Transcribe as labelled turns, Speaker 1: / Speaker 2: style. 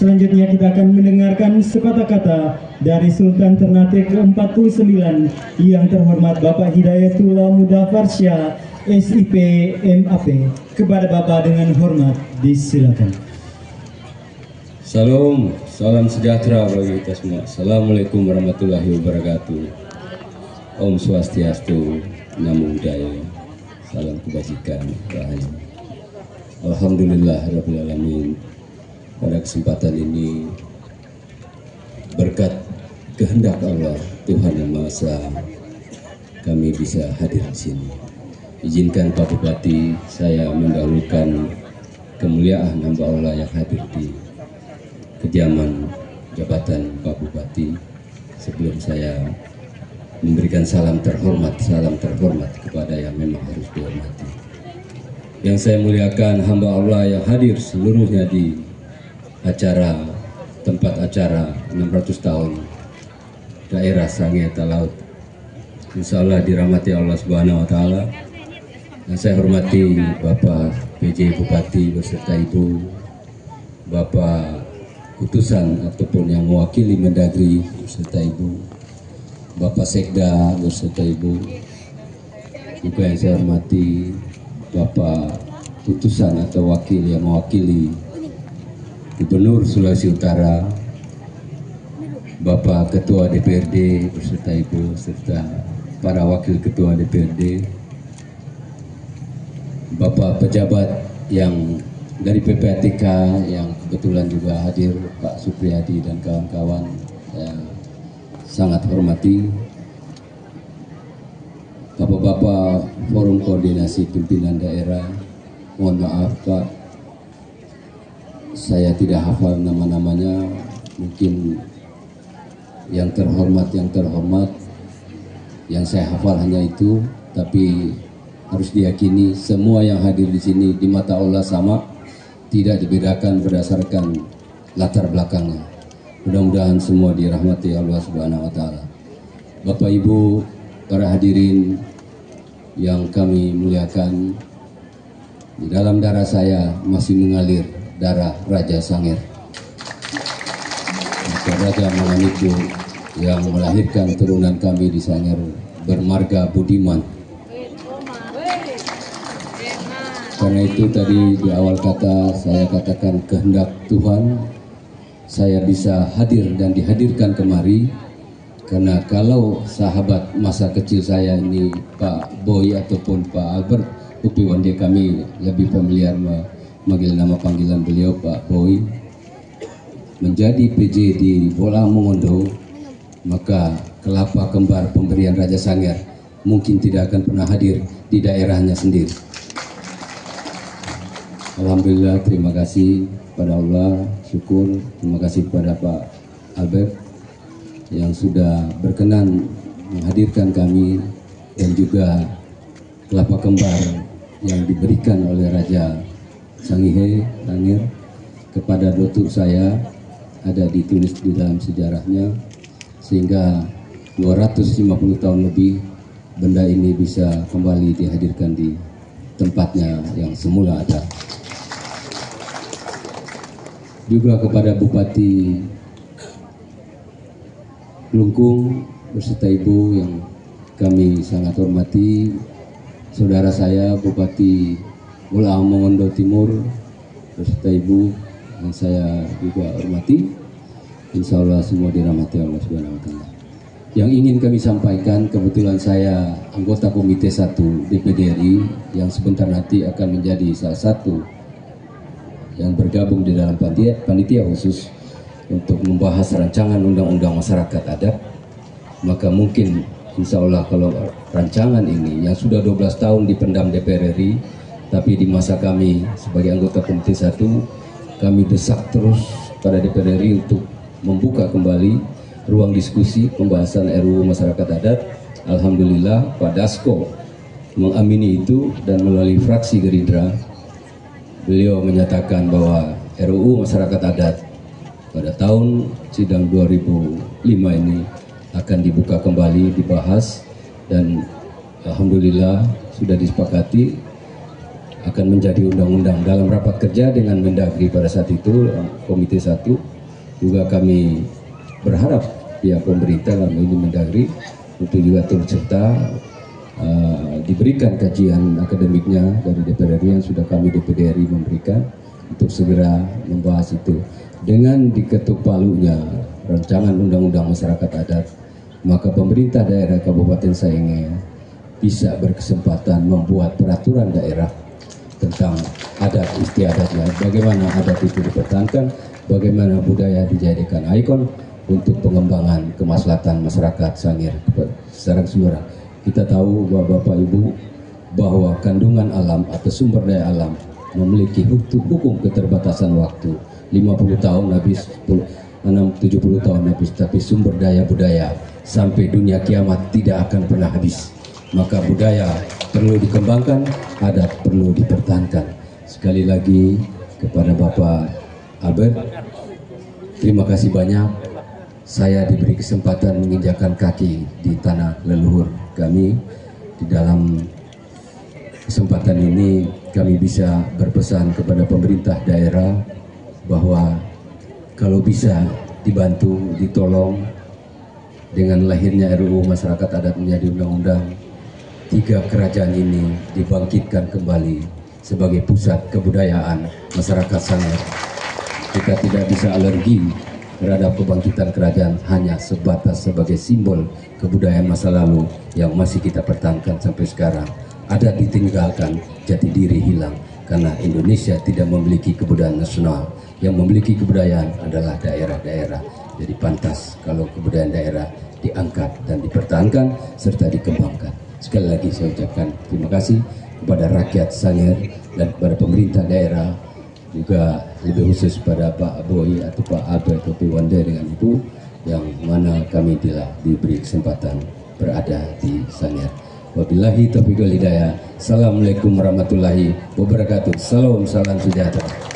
Speaker 1: Selanjutnya kita akan mendengarkan sepatah kata dari Sultan Ternate ke-49 yang terhormat Bapak Hidayatullah Mudafar Syah SIP MAP. Kepada Bapak dengan hormat disilakan.
Speaker 2: Salam sejahtera bagi kita semua. Assalamualaikum warahmatullahi wabarakatuh. Om Swastiastu, Namo Buddhaya. Salam kebajikan, rahayu. Alhamdulillahirabbil alamin. Pada kesempatan ini, berkat kehendak Allah Tuhan Yang Maha Esa, kami bisa hadir di sini. Izinkan Pak Bupati, saya mendahulukan kemuliaan hamba Allah yang hadir di kediaman jabatan Pak Bupati sebelum saya memberikan salam terhormat kepada yang memang harus dihormati. Yang saya muliakan hamba Allah yang hadir seluruhnya di tempat acara 600 tahun daerah Sangir Talaut. Insya Allah dirahmati Allah Subhanahu Wa Taala. Yang saya hormati Bapak PJ Bupati beserta Ibu, Bapak utusan ataupun yang mewakili Mendagri beserta Ibu, Bapak Sekda beserta Ibu. Juga yang saya hormati Bapak utusan atau wakil yang mewakili Gubernur Sulawesi Utara, Bapak Ketua DPRD beserta Ibu, serta para wakil Ketua DPRD, Bapak pejabat yang dari PPATK yang kebetulan juga hadir, Pak Supriyadi dan kawan-kawan, saya sangat hormati. Bapak-bapak Forum Koordinasi Pimpinan Daerah, mohon maaf Pak, saya tidak hafal nama-namanya, mungkin yang terhormat, yang saya hafal hanya itu, tapi harus diyakini semua yang hadir di sini di mata Allah sama, tidak dibedakan berdasarkan latar belakangnya. Mudah-mudahan semua dirahmati Allah Subhanahu Wa Taala. Bapak Ibu, para hadirin yang kami muliakan, di dalam darah saya masih mengalir darah Raja Sangir, Raja Manganiku yang melahirkan turunan kami di Sangir bermarga budiman. Karena itu tadi di awal kata saya katakan kehendak Tuhan saya bisa hadir dan dihadirkan kemari, karena kalau sahabat masa kecil saya ini Pak Boy ataupun Pak Albert Upi Wande, kami lebih familiar memanggil nama panggilan beliau Pak Boy, menjadi PJ di Bola Mongondo, maka kelapa kembar pemberian Raja Sangir mungkin tidak akan pernah hadir di daerahnya sendiri. Alhamdulillah, terima kasih pada Allah, syukur, terima kasih kepada Pak Albert yang sudah berkenan menghadirkan kami, dan juga kelapa kembar yang diberikan oleh Raja Sangihe Sangir kepada dotuk saya ada ditulis di dalam sejarahnya, sehingga 250 tahun lebih benda ini bisa kembali dihadirkan di tempatnya yang semula ada. Juga kepada Bupati Klungkung beserta Ibu yang kami sangat hormati, saudara saya Bupati Bola Mongondo Timur beserta Ibu yang saya juga hormati, insya Allah semua dirahmati Allah Subhanahu Wa Taala. Yang ingin kami sampaikan, kebetulan saya anggota Komite 1 DPD RI yang sebentar nanti akan menjadi salah satu yang bergabung di dalam panitia khusus untuk membahas rancangan undang-undang masyarakat adat. Maka mungkin insya Allah kalau rancangan ini yang sudah 12 tahun dipendam DPR RI, tapi di masa kami sebagai anggota Komite 1, kami desak terus pada DPR RI untuk membuka kembali ruang diskusi pembahasan RUU Masyarakat Adat. Alhamdulillah Pak Dasko mengamini itu, dan melalui fraksi Gerindra beliau menyatakan bahwa RUU Masyarakat Adat pada tahun sidang 2005 ini akan dibuka kembali, dibahas, dan alhamdulillah sudah disepakati akan menjadi undang-undang. Dalam rapat kerja dengan Mendagri pada saat itu, Komite 1, juga kami berharap pihak pemerintah dalam ini Mendagri untuk juga turut serta diberikan kajian akademiknya dari DPR RI yang sudah kami DPD RI memberikan untuk segera membahas itu. Dengan diketuk palunya rancangan undang-undang masyarakat adat, maka pemerintah daerah Kabupaten Sayenge bisa berkesempatan membuat peraturan daerah tentang adat istiadatnya, bagaimana adat itu dipertahankan, bagaimana budaya dijadikan ikon untuk pengembangan kemaslahatan masyarakat Sangir secara keseluruhan. Kita tahu Bapak Ibu bahwa kandungan alam atau sumber daya alam memiliki hukum keterbatasan waktu. 50 tahun habis, 70 tahun habis, tapi sumber daya budaya sampai dunia kiamat tidak akan pernah habis. Maka budaya perlu dikembangkan, adat perlu dipertahankan. Sekali lagi kepada Bapak Albert, terima kasih banyak. Saya diberi kesempatan menginjakan kaki di tanah leluhur kami. Di dalam kesempatan ini kami bisa berpesan kepada pemerintah daerah bahwa kalau bisa dibantu, ditolong dengan lahirnya RUU Masyarakat Adat menjadi undang-undang, 3 kerajaan ini dibangkitkan kembali sebagai pusat kebudayaan masyarakat Sangir. Kita tidak bisa alergi terhadap kebangkitan kerajaan hanya sebatas sebagai simbol kebudayaan masa lalu yang masih kita pertahankan sampai sekarang. Adat ditinggalkan, jati diri hilang, karena Indonesia tidak memiliki kebudayaan nasional. Yang memiliki kebudayaan adalah daerah-daerah. Jadi pantas kalau kebudayaan daerah diangkat dan dipertahankan serta dikembangkan. Sekali lagi saya ucapkan terima kasih kepada rakyat Sangir dan kepada pemerintah daerah, juga lebih khusus pada Pak Boy atau Pak Albert Topi Wande dengan Ibu, yang mana kami telah diberi kesempatan berada di Sangir. Wabillahi taufiq wal hidayah. Assalamualaikum warahmatullahi wabarakatuh. Salam sejahtera.